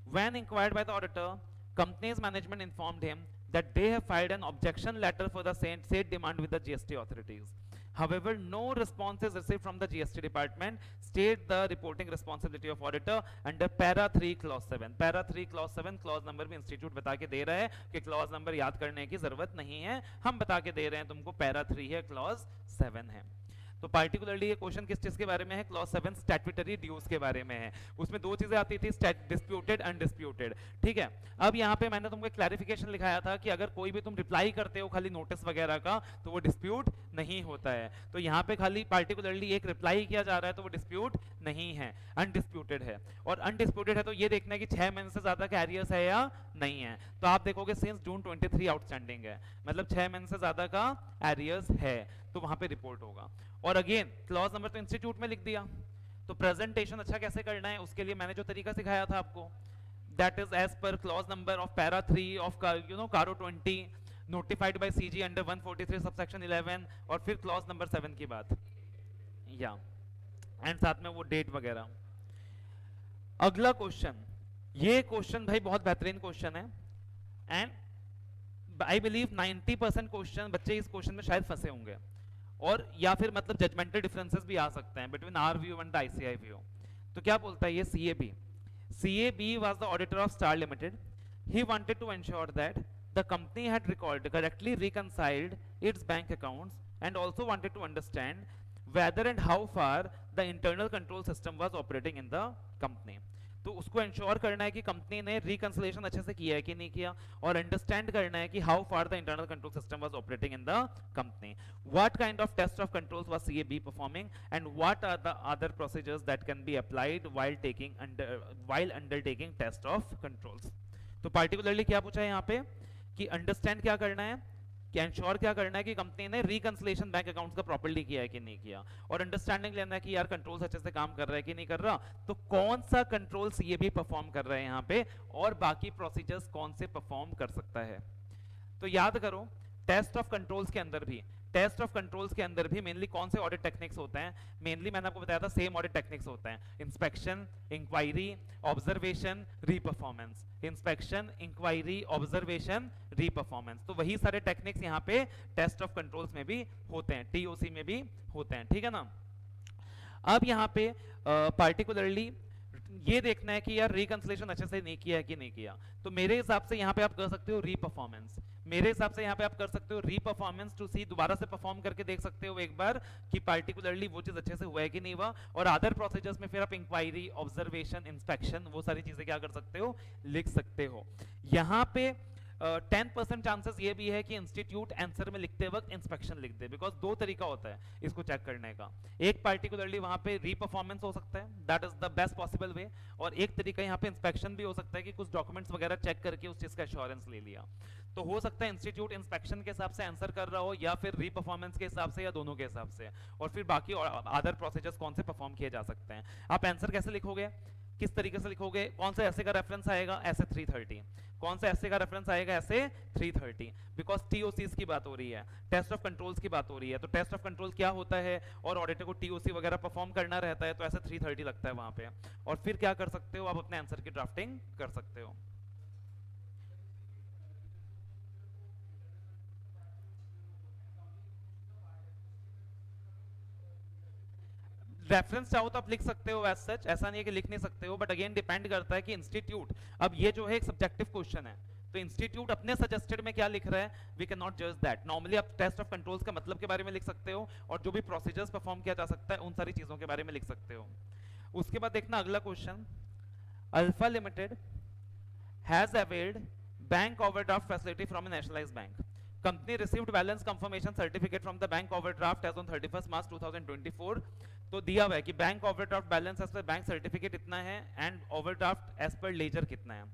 When inquired by the auditor, company's management informed him that they have filed an objection letter for the said demand with the GST authorities. However, no response is received from the GST department. State the reporting responsibility of auditor under para 3 clause 7. para 3 clause 7 clause number भी institute बता के दे रहा है कि clause number याद करने की जरूरत नहीं है, हम बता के दे रहे हैं तुमको para 3 है, clause 7 है। तो पार्टिकुलरली ये क्वेश्चन किस चीज के बारे में है, क्लॉज 7 स्टैट्यूटरी ड्यूज के बारे में है। उसमें दो चीजें आती थी, डिस्प्यूटेड अनडिस्प्यूटेड, ठीक है। अब यहाँ पे मैंने तुमको क्लैरिफिकेशन लिखाया था कि अगर कोई भी तुम रिप्लाई करते हो खाली नोटिस वगैरह का तो वो डिस्प्यूट नहीं होता है। तो यहाँ पे खाली पार्टिकुलरली एक रिप्लाई किया जा रहा है तो वो डिस्प्यूट नहीं है, अनडिस्प्यूटेड है। और अनडिस्प्यूटेड है तो ये देखना है कि 6 महीने से ज्यादा का एरियर्स है या नहीं है। तो आप देखोगे सिंस जून 23 आउटस्टैंडिंग है, मतलब 6 महीने से ज्यादा का एरियर्स है, तो वहां पे रिपोर्ट होगा। और अगेन क्लॉज नंबर तो इंस्टीट्यूट में लिख दिया, तो प्रेजेंटेशन अच्छा कैसे करना है उसके लिए मैंने जो तरीका सिखाया था आपको, that is as per clause number of para 3 of CARO 20 notified by CG under 143 subsection 11 और फिर क्लॉज नंबर 7 की बात, या एंड साथ में वो डेट वगैरह। अगला क्वेश्चन, ये क्वेश्चन भाई बहुत बेहतरीन क्वेश्चन है एंड आई बिलीव 90% क्वेश्चन बच्चे इस क्वेश्चन में शायद फंसे होंगे, और या फिर मतलब जजमेंटल डिफरेंसेस भी आ सकते हैं between our view and ICAI view. तो क्या बोलता है ये, CAB was the auditor of Star Limited. He wanted to ensure that the company had correctly reconciled its bank accounts and also wanted to understand whether and how far the internal control system was operating in the company. तो उसको ensure करना है कि company ने reconciliation अच्छे से किया है कि नहीं किया, और अंडरस्टैंड करना है कि how far the internal control system was operating in the company, what kind of test of controls was CAB performing and what are the other procedures that can be applied while undertaking test of controls. तो particularly क्या पूछा है यहाँ पे कि understand क्या करना है, कि इंश्योर क्या करना है कि कंपनी ने रिकंसिलेशन बैंक अकाउंट्स का प्रॉपर्ली किया है कि नहीं किया, और अंडरस्टैंडिंग लेना है कि यार कंट्रोल्स अच्छे से काम कर रहा है कि नहीं कर रहा, तो कौन सा कंट्रोल CAB परफॉर्म कर रहा है यहाँ पे, और बाकी प्रोसीजर्स कौन से परफॉर्म कर सकता है। तो याद करो टेस्ट ऑफ कंट्रोल्स के अंदर भी मेनली कौन से ऑडिट टेक्निक्स होते हैं, मेनली मैंने आपको बताया था सेम ऑडिट टेक्निक्स होते हैं, inspection, inquiry, observation, reperformance, inspection, inquiry, observation, reperformance. तो वही सारे टेक्निक्स यहाँ पे टेस्ट ऑफ कंट्रोल्स में भी होते हैं, TOC में भी होते हैं, ठीक है ना। अब यहाँ पे पार्टिकुलरली ये देखना है कि यार रिकंसिलेशन अच्छे से नहीं किया है कि नहीं किया, तो मेरे हिसाब से यहाँ पे आप कर सकते हो रीपरफॉर्मेंस, मेरे हिसाब से यहाँ पे आप कर सकते हो रीपरफॉर्मेंस टू सी, दोबारा से परफॉर्म करके देख सकते हो एक बार कि पार्टिकुलरली वो चीज अच्छे से हुआ है कि नहीं हुआ, और अदर प्रोसीजर्स में फिर आप इंक्वायरी, ऑब्जर्वेशन, इंस्पेक्शन, वो सारी चीजें क्या कर सकते हो, लिख सकते हो। यहाँ पे 10% चांसेस ये भी है कि इंस्टीट्यूट आंसर में लिखते वक्त इंस्पेक्शन लिख दे, बिकॉज दो तरीका होता है इसको चेक करने का, एक पार्टिकुलरली वहां पे रीपरफॉर्मेंस हो सकता है, that is the best possible way, और एक तरीका यहाँ पे इंस्पेक्शन भी हो सकता है कि कुछ डॉक्यूमेंट्स वगैरह चेक करके उस चीज का एश्योरेंस ले लिया। तो हो सकता है इंस्टीट्यूट इंस्पेक्शन के हिसाब से आंसर कर रहा हो, या फिर रीपरफॉर्मेंस के हिसाब से, या दोनों के हिसाब से, और फिर बाकी अदर प्रोसीजर्स कौन से परफॉर्म किए जा सकते हैं। आप आंसर कैसे लिखोगे, किस तरीके से लिखोगे, कौन सा ऐसे का रेफरेंस आएगा, ऐसे 330, कौन सा ऐसे का रेफरेंस आएगा, ऐसे 330, बिकॉज TOCs की बात हो रही है, टेस्ट ऑफ कंट्रोल्स की बात हो रही है। तो टेस्ट ऑफ कंट्रोल क्या होता है, और ऑडिटर को TOC वगैरह परफॉर्म करना रहता है, तो ऐसे 330 लगता है वहां पे, और फिर क्या कर सकते हो, आप अपने आंसर की ड्राफ्टिंग कर सकते हो। रेफरेंस चाहो तो आप लिख सकते हो एज सच, ऐसा नहीं है कि लिख नहीं सकते हो, बट अगेन डिपेंड करता है कि इंस्टीट्यूट, अब ये जो है एक सब्जेक्टिव क्वेश्चन है, तो इंस्टीट्यूट अपने सजेस्टेड में क्या लिख रहा है, वी कैन नॉट जज दैट। नॉर्मली आप टेस्ट ऑफ कंट्रोल्स का मतलब के बारे में लिख सकते हो, और जो भी प्रोसीजर्स परफॉर्म किया जा सकता है उन सारी चीजों के बारे में लिख सकते हो। उसके बाद देखना अगला question, alpha limited has availed bank overdraft facility from A nationalised bank. Company received balance confirmation certificate from the bank overdraft as on 31st March 2024। तो दिया हुआ है कि bank overdraft balance as per bank certificate इतना है and overdraft as per ledger कितना है।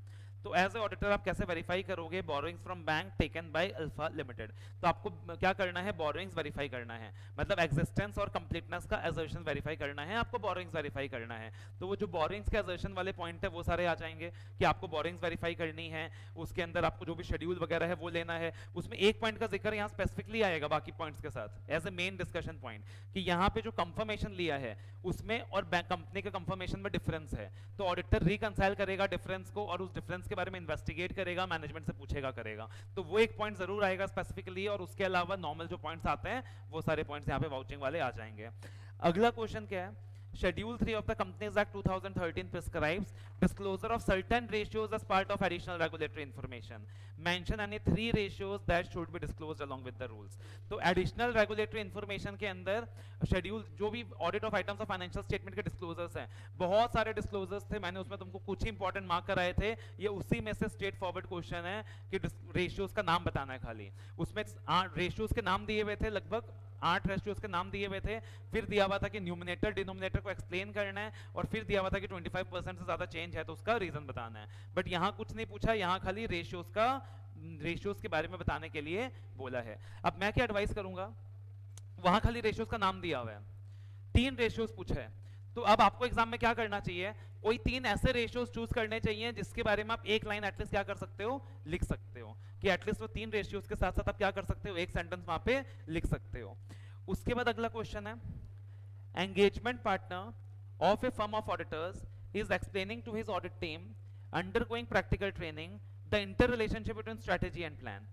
तो एज ए ऑडिटर आप कैसे वेरीफाई करोगे borrowings from bank taken by alpha limited, तो आपको क्या करना है, बोरोइंग्स वेरीफाई करना है, मतलब एग्जिस्टेंस और कंप्लीटनेस का असर्शन वेरीफाई करना है, आपको बोरोइंग्स वेरीफाई करना है। तो वो जो बोरोइंग्स के असर्शन वाले पॉइंट है वो सारे आ जाएंगे कि आपको बोरोइंग्स वेरीफाई करनी है, उसके अंदर आपको जो भी शेड्यूल वगैरह है वो लेना है। उसमें एक पॉइंट का जिक्र यहाँ स्पेसिफिकली आएगा बाकी पॉइंट्स के साथ as a main discussion point, कि यहाँ पे जो कंफर्मेशन लिया है उसमें और कंपनी के कंफर्मेशन में डिफरेंस है, तो ऑडिटर रिकंसाइल करेगा डिफरेंस को, और उस डिफरेंस के बारे में इन्वेस्टिगेट करेगा, मैनेजमेंट से पूछेगा करेगा। तो वो एक पॉइंट जरूर आएगा स्पेसिफिकली, और उसके अलावा नॉर्मल जो पॉइंट्स आते हैं वो सारे पॉइंट्स यहाँ पे वाउचिंग वाले आ जाएंगे। अगला क्वेश्चन क्या है, Schedule 3 of the Companies Act 2013 prescribes disclosure of certain ratios as part of additional regulatory information. Mention any 3 ratios that should be disclosed along with the rules. तो additional regulatory information के अंदर schedule जो भी audit of items of financial statement के disclosures हैं, बहुत सारे disclosures थे, मैंने उसमें तुमको कुछ ही important mark कराए थे, ये उसी में से straight forward question है कि ratios का नाम बताना है खाली. उसमें ratios के नाम दिए हुए थे लगभग 8 रेशियोज के नाम दिए हुए थे, फिर दिया हुआ था कि न्यूमिनेटर डिनोमिनेटर को एक्सप्लेन करना है, और फिर दिया हुआ था कि 25% से ज्यादा चेंज है तो उसका रीजन बताना है. बट यहाँ कुछ नहीं पूछा, यहाँ खाली रेशियोज के बारे में बताने के लिए बोला है. अब मैं क्या एडवाइस करूंगा, वहां खाली रेशियोज का नाम दिया हुआ है, 3 रेशियोज पूछा है, तो अब आपको एग्जाम में क्या करना चाहिए, कोई 3 ऐसे रेशियोज चूज करने चाहिए जिसके बारे में आप एक लाइन एटलीस्ट क्या कर सकते हो, लिख सकते हो, कि एटलीस्ट वो 3 रेशियोज के साथ साथ आप क्या कर सकते हो, एक सेंटेंस वहां पे लिख सकते हो. उसके बाद अगला क्वेश्चन है, engagement partner of a firm of auditors is explaining to his audit team undergoing practical training the inter relationship between strategy and plan.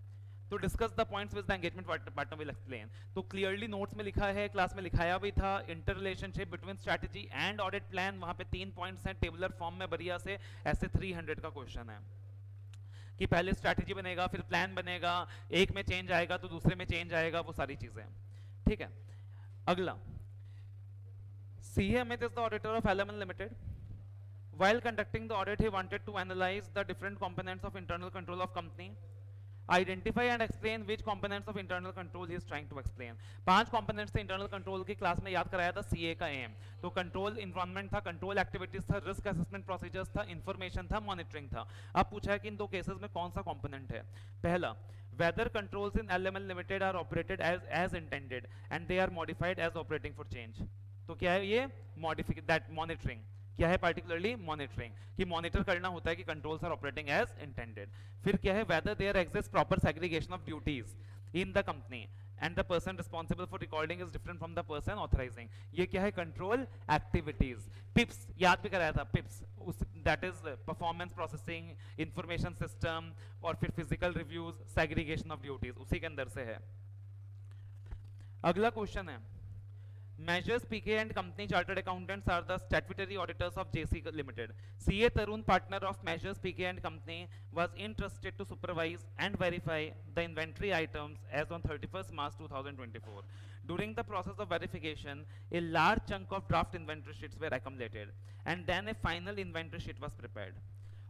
तो discuss the points with the engagement partner will explain. तो clearly notes में लिखा है, class में लिखाया भी था, inter relationship between strategy and audit plan. वहां पे 3 पॉइंट्स हैं टेबुलर फॉर्म में बढ़िया से, ऐसे 300 का क्वेश्चन है कि पहले स्ट्रेटेजी बनेगा, फिर प्लान बनेगा, एक में चेंज आएगा तो दूसरे में चेंज आएगा, वो सारी चीजें. ठीक है. अगला, CA Amit is the auditor of Element Limited. While conducting the audit, he wanted to analyze the different components of internal control of company. Identify and explain which components of internal control he is trying to explain. 5 components थे internal control की, class में याद कराया था CA का aim. तो control environment था, control activities था, risk assessment procedures था, information था, monitoring था. अब पूछा है कि इन 2 cases में कौन सा component है. पहला, whether controls in LML Limited are operated as intended and they are modified as operating for change. तो क्या है ये, monitoring. क्या है particularly monitoring, कि monitor करना होता है कि controls are operating as intended. फिर क्या है, whether there exists proper segregation of duties in the company and the person responsible for recording is different from the person authorizing. ये क्या है, control activities. PIPS याद भी कराया था, PIPS that is performance processing, information system, और फिर physical reviews, segregation of duties, उसी के अंदर से है. अगला क्वेश्चन है, Measures PK and Company Chartered Accountants are the statutory auditors of JC Limited. CA Tarun, partner of Measures PK and Company, was entrusted to supervise and verify the inventory items as on 31st March 2024. During the process of verification, a large chunk of draft inventory sheets were accumulated, and then a final inventory sheet was prepared.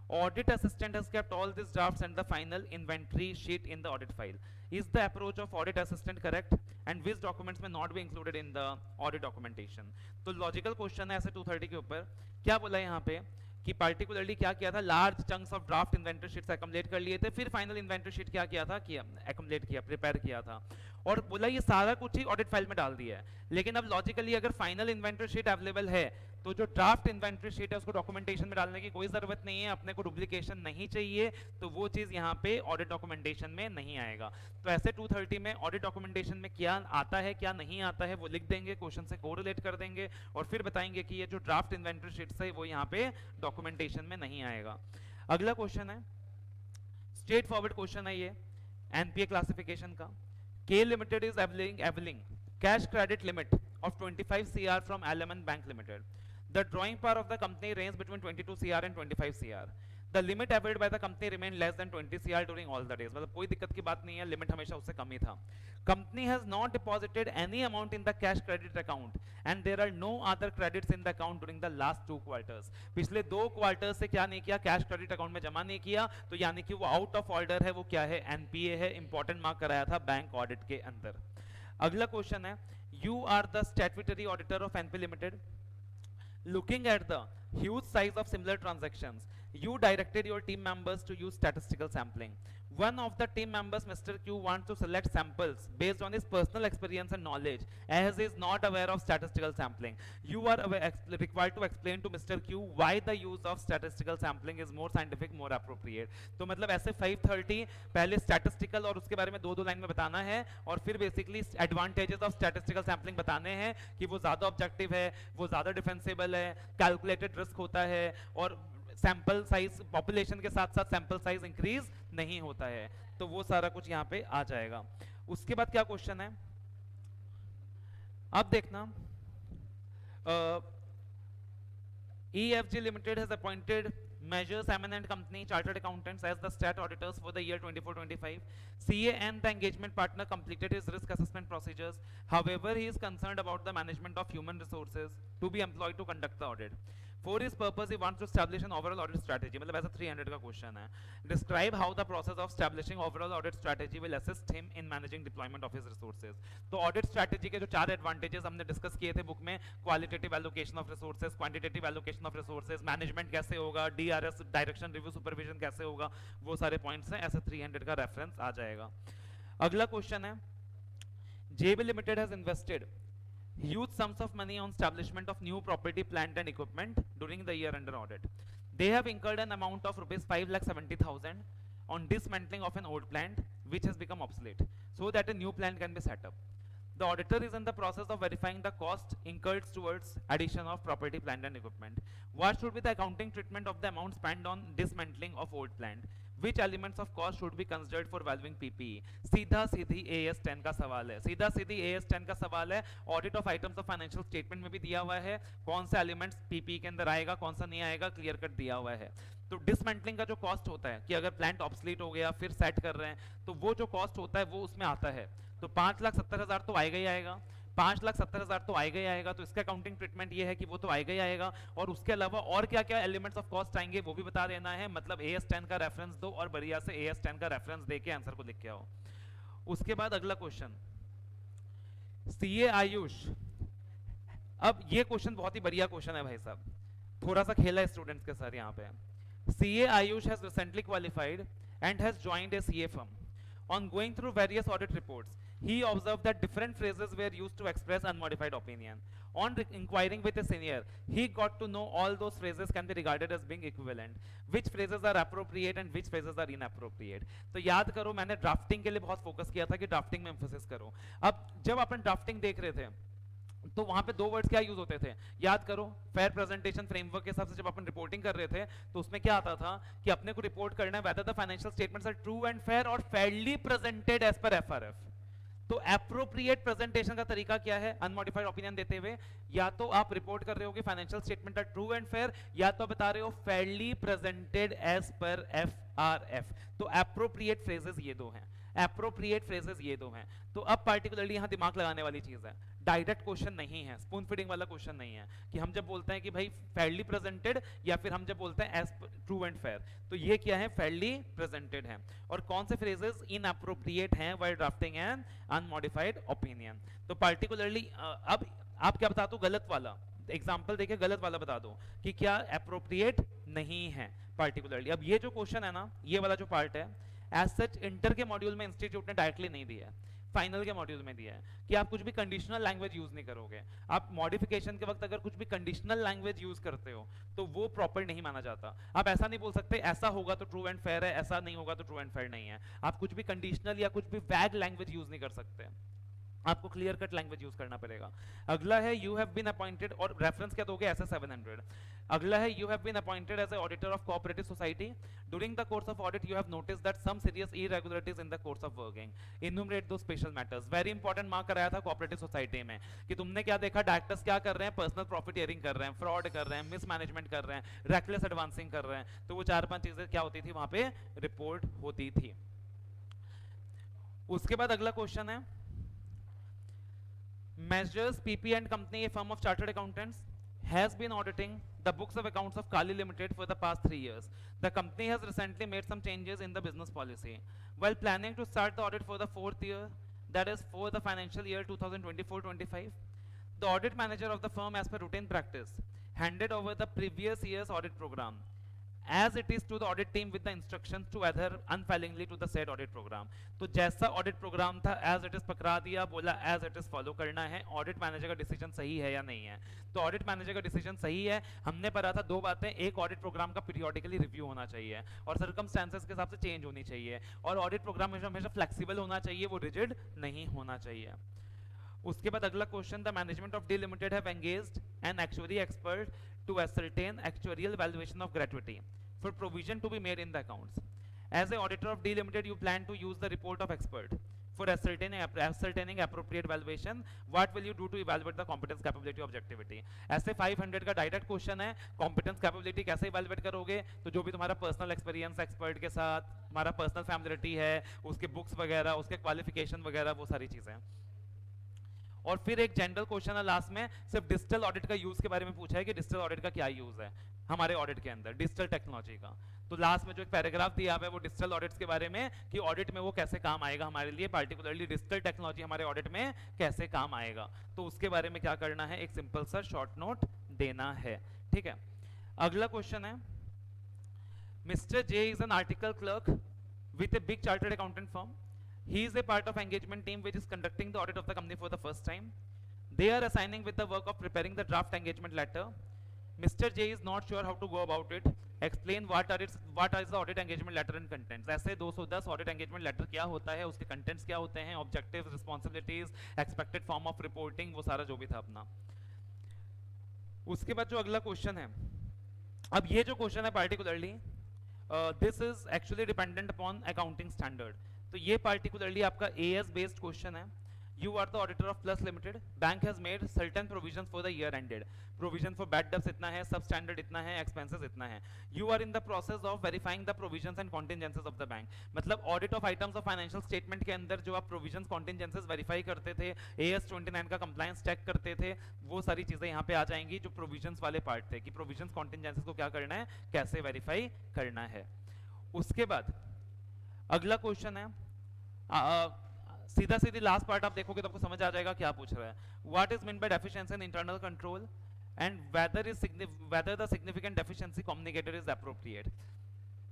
Audit assistant has kept all these drafts and the final inventory sheet in the audit file. Is the approach of audit assistant correct? And which documents may not be included in the audit documentation? तो logical question है ऐसे 230 के ऊपर. क्या बोला यहाँ पे कि पार्टिकुलरली क्या किया था, large chunks of draft inventory sheets accumulate कर लिए थे, फिर फाइनल इन्वेंटरी शीट क्या किया था, एक्युमुलेट किया, प्रिपेयर किया था, और बोला ये सारा कुछ ही ऑडिट फाइल में डाल दिया है. लेकिन अब लॉजिकली अगर फाइनल इन्वेंटरी शीट अवेलेबल है तो जो ड्राफ्ट इन्वेंटरी शीट है उसको डॉक्यूमेंटेशन में डालने की कोई जरूरत नहीं है, अपने को डुप्लीकेशन नहीं चाहिए, तो वो चीज यहाँ पे ऑडिट डॉक्यूमेंटेशन में नहीं आएगा. तो ऐसे 230 में ऑडिट डॉक्यूमेंटेशन में क्या आता है क्या नहीं आता है वो लिख देंगे, क्वेश्चन से कोरिलेट कर देंगे, और फिर बताएंगे कि ये जो ड्राफ्ट इन्वेंटरी शीट्स है वो यहाँ पे डॉक्यूमेंटेशन में नहीं आएगा. अगला क्वेश्चन है, स्ट्रेट फॉरवर्ड क्वेश्चन है ये, एनपीए क्लासिफिकेशन का. K Limited is availing cash credit limit of 25 CR from Element Bank Limited. The drawing power of the company ranges between 22 CR and 25 CR. The limit availed by the company remained less than 20 CR during all the days. मतलब कोई दिक्कत की बात नहीं है, limit हमेशा उससे कम ही था. Company has not deposited any amount in the cash credit account and there are no other credits in the account during the last 2 quarters. पिछले 2 क्वार्टर्स से क्या नहीं किया, कैश क्रेडिट अकाउंट में जमा नहीं किया, तो यानी कि वो आउट ऑफ ऑर्डर है, वो क्या है, एनपीए है. इंपॉर्टेंट मार्क कराया था बैंक ऑडिट के अंदर. अगला क्वेश्चन है, you are the statutory auditor of NP limited. Looking at the huge size of similar transactions, you directed your team members to use statistical sampling. One of the team members, Mr. Q, wants to select samples based on his personal experience and knowledge, as he is not aware of statistical sampling. You are required to explain to Mr. Q why the use of statistical sampling is more scientific, more appropriate. तो मतलब ऐसे 530 पहले statistical और उसके बारे में 2-2 line में बताना है, और फिर basically advantages of statistical sampling बताने हैं कि वो ज़्यादा ऑब्जेक्टिव है, वो ज़्यादा डिफेंसिबल है, कैलकुलेटेड रिस्क होता है, और सैंपल साइज पॉपुलेशन के साथ साथ सैंपल साइज इंक्रीज नहीं होता है. तो वो सारा कुछ यहाँ पे आ जाएगा. उसके बाद क्या क्वेश्चन है, अब देखना, EFG Limited has appointed Measures Eminent Company Chartered Accountants as the stat auditors for the year 24-25. CA and the engagement partner completed his risk assessment procedures. However, he is concerned about the management of human resources to be employed to conduct the audit. For his purpose, he wants to establish an overall audit strategy. मतलब ऐसा 300 का question है. Describe how the process of establishing overall audit strategy will assist him in managing deployment of his resources. तो audit strategy के जो 4 advantages हमने discuss किए थे बुक में, qualitative allocation of resources, quantitative allocation of resources, management कैसे होगा, DRS direction review supervision कैसे होगा, वो सारे points हैं. ऐसे 300 का reference आ जाएगा. अगला क्वेश्चन है, JB Limited has invested huge sums of money on establishment of new property, plant and equipment during the year under audit. They have incurred an amount of rupees 5,70,000 on dismantling of an old plant which has become obsolete, so that a new plant can be set up. The auditor is in the process of verifying the cost incurred towards addition of property, plant and equipment. What should be the accounting treatment of the amount spent on dismantling of old plant? Which elements of cost should be considered for valuing PPE? सीधा सीधी AS 10 का सवाल है. सीधा सीधी AS 10 का सवाल है. Audit of items of financial statement में भी दिया हुआ है. कौन सा elements PPE के अंदर आएगा, कौन सा नहीं आएगा, clear cut दिया हुआ है. तो डिसमेंटलिंग का जो कॉस्ट होता है कि अगर प्लांट ऑब्सलीट हो गया फिर सेट कर रहे हैं, तो वो जो कॉस्ट होता है वो उसमें आता है. तो 5,70,000 तो आएगा ही आएगा. 5,70,000 तो आएगा ही आएगा. तो इसका अकाउंटिंग ट्रीटमेंट ये है कि वो तो आएगा ही आएगा, और उसके अलावा और क्या क्या एलिमेंट्स ऑफ कॉस्ट आएंगे वो भी बता देना है. मतलब AS 10 का रेफरेंस दो और बढ़िया से AS 10 का रेफरेंस देके आंसर को लिख के आओ. उसके बाद अगला क्वेश्चन, CA आयुष. अब ये क्वेश्चन बहुत ही बढ़िया क्वेश्चन है भाई साहब, थोड़ा सा खेला है स्टूडेंट्स के साथ यहाँ पे. CA Ayush has recently qualified and has joined a CA firm. On going through various audit reports, he observed that different phrases were used to express unmodified opinion. On inquiring with a senior, he got to know all those phrases can be regarded as being equivalent. Which phrases are appropriate and which phrases are inappropriate? तो याद करो, मैंने drafting के लिए बहुत focus किया था कि ड्राफ्टिंग में एम्फोसिस करो. अब जब अपन ड्राफ्टिंग देख रहे थे तो वहां पे दो वर्ड्स क्या यूज होते थे, याद करो. फेयर प्रेजेंटेशन फ्रेमवर्क के हिसाब से जब अपन रिपोर्टिंग कर रहे थे तो उसमें क्या आता था कि अपने को रिपोर्ट करना है whether the financial statements are true and fair और fairly presented as per FRF. तो एप्रोप्रिएट प्रेजेंटेशन का तरीका क्या है अनमॉडिफाइड ओपिनियन देते हुए? या तो आप रिपोर्ट कर रहे हो कि financial statement are true and fair, या तो बता रहे हो fairly presented as per FRF. तो एप्रोप्रिएट फ्रेजेस ये दो हैं. एप्रोप्रिएट फ्रेजेस ये दो हैं. तो अब पार्टिकुलरली यहां दिमाग लगाने वाली चीज है, डायरेक्ट क्वेश्चन नहीं है, स्पून फीडिंग वाला क्वेश्चन नहीं है कि हम जब बोलते हैं कि भाई फेयरली प्रेजेंटेड या फिर हम जब बोलते हैं एज ट्रू एंड फेयर, तो ये क्या है, फेयरली प्रेजेंटेड है. और कौन से फ्रेजेस इनअप्रोप्रिएट हैं while drafting an unmodified opinion. तो पार्टिकुलरली अब आप क्या बता दो, गलत वाला एग्जाम्पल देके गलत वाला बता दो कि क्या अप्रोप्रिएट नहीं है पार्टिकुलरली. अब ये जो क्वेश्चन है ना, ये वाला जो पार्ट है, एज सच इंटर के मॉड्यूल में इंस्टीट्यूट ने डायरेक्टली नहीं दिया है, फाइनल के मॉड्यूल में दिया है कि आप कुछ भी कंडीशनल लैंग्वेज यूज नहीं करोगे. आप मॉडिफिकेशन के वक्त अगर कुछ भी कंडीशनल लैंग्वेज यूज करते हो तो वो प्रॉपर नहीं माना जाता. आप ऐसा नहीं बोल सकते ऐसा होगा तो ट्रू एंड फेयर है, ऐसा नहीं होगा तो ट्रू एंड फेयर नहीं है. आप कुछ भी कंडीशनल या कुछ भी वैग लैंग्वेज यूज नहीं कर सकते, आपको क्लियर कट लैंग्वेज यूज करना पड़ेगा. अगला है यू हैव बीन अपॉइंटेड, और रेफरेंस क्या दोगे, ऐसा 700. अगला है you have been appointed as a auditor of cooperative society. During the course of audit you have notice that some serious irregularities in the course of working. Enumerate दो special matters. Very important mark कराया था cooperative society में कि तुमने क्या देखा, directors क्या कर रहे हैं, पर्सनल प्रॉफिटियरिंग कर रहे हैं, फ्रॉड कर रहे हैं, मिसमैनेजमेंट कर रहे हैं, रेकलेस एडवांसिंग कर रहे हैं. तो वो 4-5 चीजें क्या होती थी वहां पे रिपोर्ट होती थी. उसके बाद अगला क्वेश्चन है, Measures PP and Company, a firm of chartered accountants, has been auditing the books of accounts of Kali Limited for the past 3 years. The company has recently made some changes in the business policy. While planning to start the audit for the 4th year, that is for the financial year 2024-25, the audit manager of the firm, as per routine practice, handed over the previous year's audit program as it is to the audit team with the instructions to adhere unfailingly to the said audit program. तो जैसा audit program था as it is पकड़ा दिया, बोला as it is follow करना है. audit manager का decision सही है या नहीं है? तो audit manager का decision सही है. हमने पढ़ा था दो बातें, एक audit program का periodically review होना चाहिए और circumstances के हिसाब से change होनी चाहिए, और audit program हमेशा flexible होना चाहिए, वो rigid नहीं होना चाहिए. उसके बाद अगला question, the management of D limited have engaged an actuary expert to ascertain actuarial valuation of gratuity for provision to be made in the accounts. As a auditor of D Limited, you plan to use the report of expert for ascertaining appropriate valuation, what will you do to evaluate the competence capability objectivity। ऐसे 500 का direct question है, competence capability कैसे evaluate करोगे, तो जो भी तुम्हारा personal experience expert के साथ, तुम्हारा पर्सनल फैमिलिटी है, उसके बुक्स वगैरह, उसके क्वालिफिकेशन वगैरह, वो सारी चीजें। और फिर एक जनरल क्वेश्चन है लास्ट में, सिर्फ डिजिटल ऑडिट का यूज के बारे में पूछा है कि डिजिटल ऑडिट का क्या यूज है हमारे ऑडिट के अंदर, डिजिटल टेक्नोलॉजी का। तो लास्ट में जो एक पैराग्राफ दिया हुआ है वो डिजिटल ऑडिट्स के बारे में कि ऑडिट में वो कैसे काम आएगा हमारे लिए, पार्टिकुलरली डिजिटल टेक्नोलॉजी हमारे ऑडिट में कैसे काम आएगा, तो उसके बारे में क्या करना है, एक सिंपल सा शॉर्ट नोट देना है। ठीक है, अगला क्वेश्चन है, mister J is an article clerk with a big chartered accountant firm. He is a part of engagement team which is conducting the audit of the company for the first time. They are assigning with the work of preparing the draft engagement letter. Mr. J is not sure how to go about it. Explain what is the audit engagement letter and contents. ऐसे 210 audit engagement letter क्या होता है, उसके contents क्या होते हैं, objectives, responsibilities, expected form of reporting, वो सारा जो भी था अपना। उसके बाद जो अगला क्वेश्चन है, अब ये जो क्वेश्चन है particularly, this is actually dependent upon accounting standard. तो ये पार्टिकुलरली आपका AS बेस्ड क्वेश्चन है। You are the auditor of Plus Limited. Bank has made certain provisions for the year ended. Provision for bad debts इतना है, substandard इतना है, expenses इतना है। You are in the process of verifying the provisions and contingencies of the bank. मतलब audit of items of financial statement के अंदर जो आप provisions contingencies verify करते थे, AS 29 का compliance check करते थे, वो सारी चीजें यहाँ पे आ जाएंगी जो provisions वाले part थे कि provisions contingencies को क्या करना है, कैसे verify करना है। उसके बाद अगला क्वेश्चन है, सीधा सीधी लास्ट पार्ट आप देखोगे तो आपको समझ आ जाएगा क्या पूछ रहा है। What is mean by deficiency in internal control and whether the significant deficiency communicated is appropriate.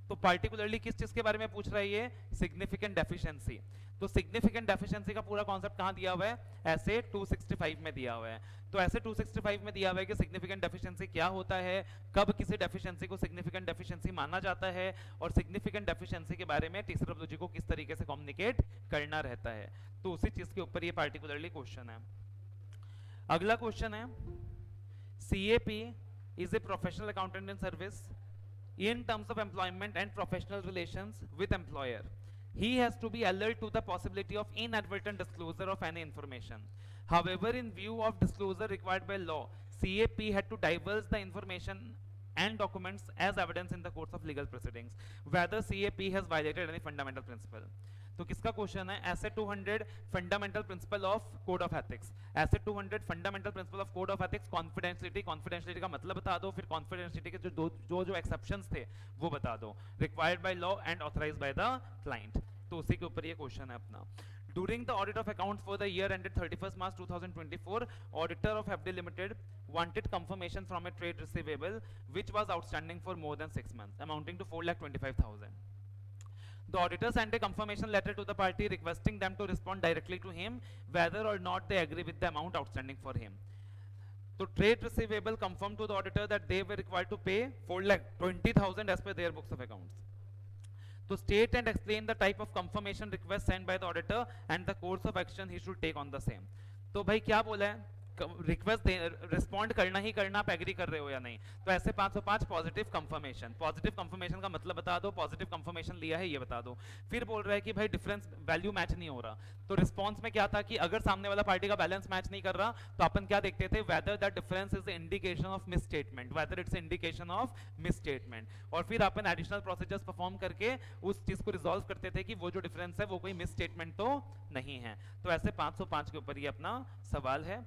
तो पार्टिकुलरली किस चीज के बारे में पूछ रहा है ये, सिग्निफिकेंट डेफिशिएंसी। तो सिग्निफिकेंट डेफिशिएंसी का पूरा कॉन्सेप्ट कहां दिया हुआ है, ऐसे 265 में दिया हुआ है। तो ऐसे 265 में दिया हुआ है कि सिग्निफिकेंट डेफिशिएंसी क्या होता है, कब किसी डेफिशिएंसी को सिग्निफिकेंट डेफिशिएंसी माना जाता है, और सिग्निफिकेंट डेफिशिएंसी के बारे में टीसीआरडब्ल्यूजी को किस तरीके से कम्युनिकेट करना रहता है। तो उसी चीज के ऊपर ये पार्टिकुलरली क्वेश्चन है। अगला क्वेश्चन है, CAP is a professional accountant in service in terms of employment and professional relations with employer. He has to be alert to the possibility of inadvertent disclosure of any information. However, in view of disclosure required by law, CAP had to divulge the information and documents as evidence in the course of legal proceedings. Whether CAP has violated any fundamental principle. तो किसका question है, ऐसे 200 fundamental principle of code of ethics, ऐसे 200 fundamental principle of code of ethics, confidentiality का मतलब बता दो, फिर कॉन्फिडेंशियलिटी के जो एक्सेप्शंस थे वो बता दो, required by law and authorised by the client. तो उसी के ऊपर ये क्वेश्चन है अपना। During the audit of accounts for the year ended 31st March 2024, auditor of FD Limited wanted confirmation from a trade receivable which was outstanding for more than 6 months, amounting to 4,25,000. The auditor sent a confirmation letter to the party requesting them to respond directly to him whether or not they agree with the amount outstanding for him. So trade receivable confirmed to the auditor that they were required to pay 4,20,000 as per their books of accounts. To state and explain the type of confirmation request sent by the auditor and the course of action he should take on the same. तो भाई क्या बोला है, request respond करना ही करना, आप agree कर रहे हो या नहीं। तो ऐसे 505 पॉजिटिव कंफर्मेशन, पॉजिटिव कंफर्मेशन का मतलब बता दो, पॉजिटिव कंफर्मेशन लिया है ये बता दो। फिर बोल रहा है कि भाई डिफरेंस वैल्यू मैच नहीं हो रहा। तो रिस्पॉन्स में क्या था कि अगर सामने वाला पार्टी का बैलेंस मैच नहीं कर रहा तो अपन क्या देखते थे, whether that difference is indication of miss statement, whether it's indication of miss statement. और फिर अपन एडिशनल प्रोसीजर्स परफॉर्म करके उस चीज को रिजॉल्व करते थे कि वो जो डिफरेंस है वो कोई मिस स्टेटमेंट तो नहीं है। तो ऐसे 505 के ऊपर ये अपना सवाल है।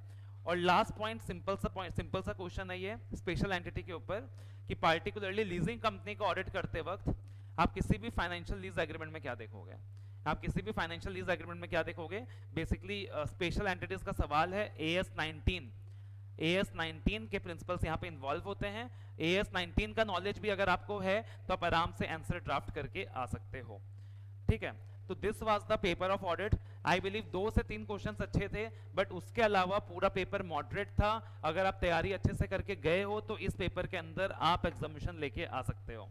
और लास्ट पॉइंट, सिंपल सा क्वेश्चन है ये स्पेशल एंटिटी के ऊपर कि पार्टिकुलरली लीजिंग कंपनी को ऑडिट करते वक्त आप किसी भी फाइनेंशियल लीज एग्रीमेंट में क्या देखोगे, आप किसी भी फाइनेंशियल लीज एग्रीमेंट में क्या देखोगे, बेसिकली स्पेशल एंटिटीज का सवाल है। AS 19 के प्रिंसिपल्स यहाँ पे इन्वॉल्व होते हैं। AS 19 का नॉलेज भी अगर आपको है तो आप आराम से आंसर ड्राफ्ट करके आ सकते हो। ठीक है, तो this was the paper of audit. I believe 2 से 3 क्वेश्चंस अच्छे थे, बट उसके अलावा पूरा पेपर मॉडरेट था। अगर आप तैयारी अच्छे से करके गए हो तो इस पेपर के अंदर आप एग्जामिनेशन लेके आ सकते हो।